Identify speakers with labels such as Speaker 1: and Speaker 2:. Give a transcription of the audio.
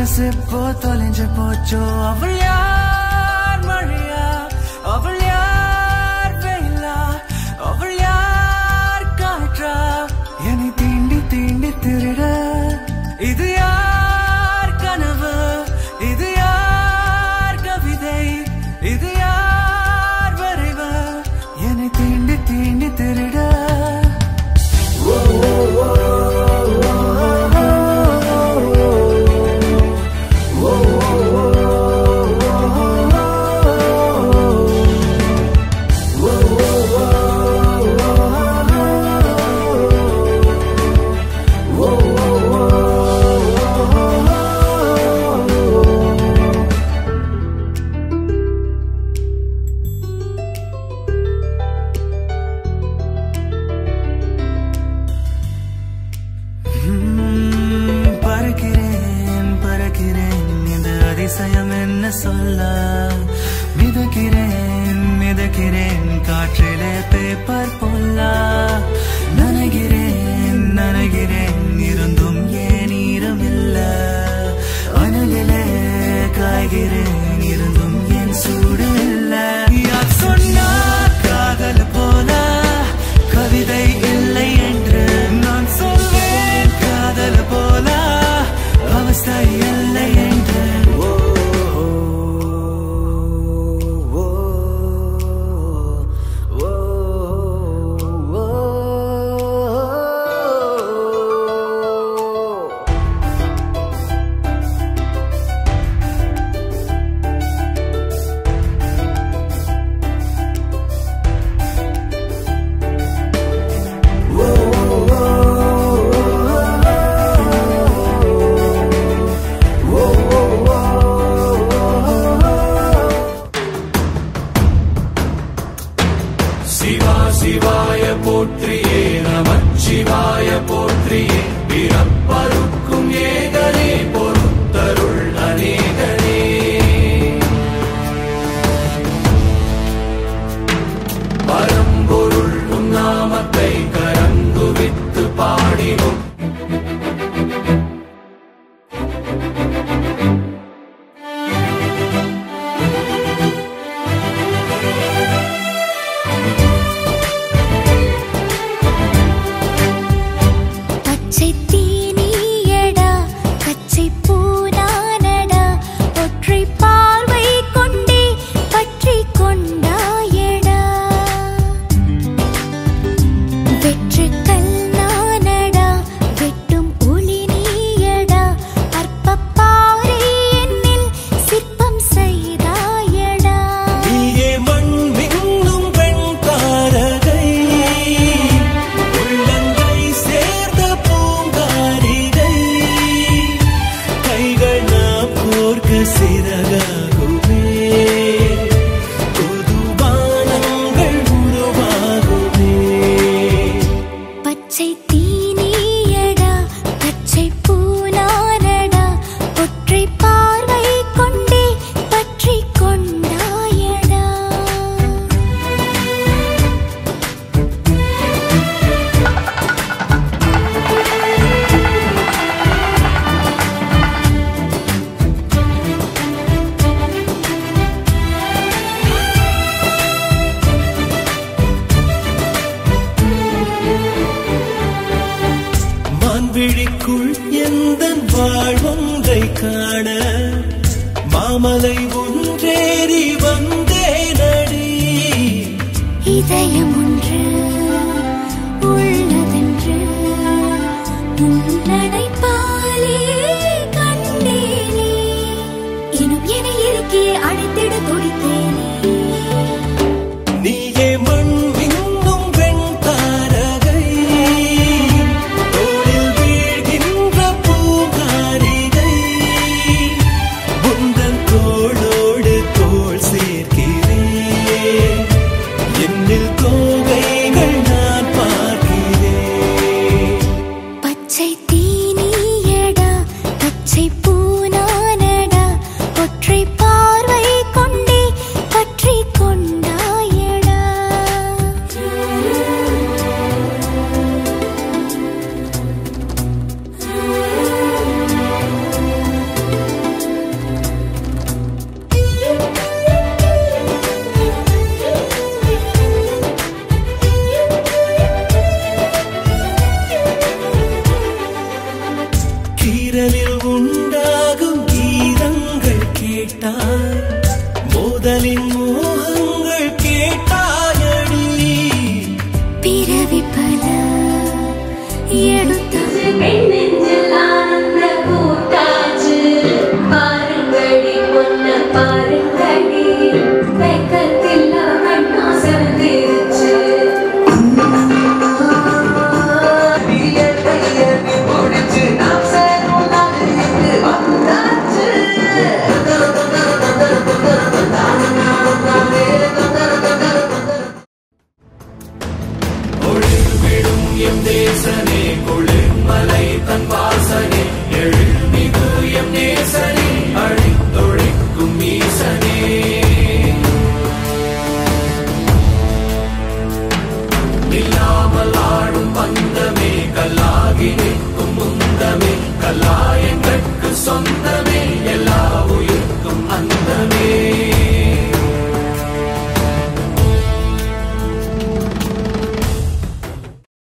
Speaker 1: மனசு போ தொலைஞ்சு போச்சோ அவள் யார் மழையா அவள் யார் வெயிலா அவள் யார் காற்றா என்னை தீண்டி தீண்டி திருட இது யார் கனவு இது யார் கவிதை இது யார் வரைவு என்னை தீண்டி தீண்டி திருட அதிசயம் என்ன சொல்ல மிதக்கிறேன் மிதக்கிறேன் காற்றிலே பேப்பர் போல நனைகிறேன் நனைகிறேன் இருந்தும் ஏன் ஈரமில்ல அனலிலே காய்கிறேன் இருந்தும் ஏன் சூடு இல்ல யார் சொன்னார் காதல் போல கவிதை இல்லை என்று நான் சொல்வேன் காதல் போல அவஸ்தை இல்லை என்று
Speaker 2: சிவாய போற்றியே நமச்சிவாய போற்றியே பிறப்பருக்கும் ஏகனே பொறுத்தருள் அநேகனே பரம்பொருள் உன்னாமத்தை கரங்குவித்து பாடினோம்
Speaker 3: விழிக்குள் எந்தன் வாழ்வொன்றை காண மாமலை ஒன்றேறி வந்தேனடி
Speaker 4: இதயம் ஒன்று உள்ளதென்று உன்னடைப்பாலே கண்டேனே இன்னும் என இருக்கே அழைத்திட துடித்தேனே
Speaker 3: நீயே மண் இன்னும் வெண் தாரகை தோளில் வீழ்கின்ற பூங்காரிகை உந்தன் தோளோடு தோள் சேர்க்கிறேன் என்னில் உண்டாகும் கீதங்கள் கேட்டாய் மோதலின் மோகங்கள் கேட்டாயடி
Speaker 4: பிறவி பல எடுத்து
Speaker 5: நெஞ்சில் ஆனந்த கூட்டாச்சு பாருங்கடி பொன்ன பாருங்கடி வெக்கத்தில் கண்ணா செவந்திருச்சு முடிச்சு நாம் சேரும் நாள் இங்கு வந்தாச்சு
Speaker 2: ஒளிர்விடும் எம் தேசனே குளிர்மலை தன் வாசனே எழுமிகு எம் நேசனே அழித்தொழிக்கும் ஈசனே நில்லாமல் ஆடும் பந்தமே கல்லாகி நிற்கும் முந்தமே கல்லாயங்கட்கு சொந்த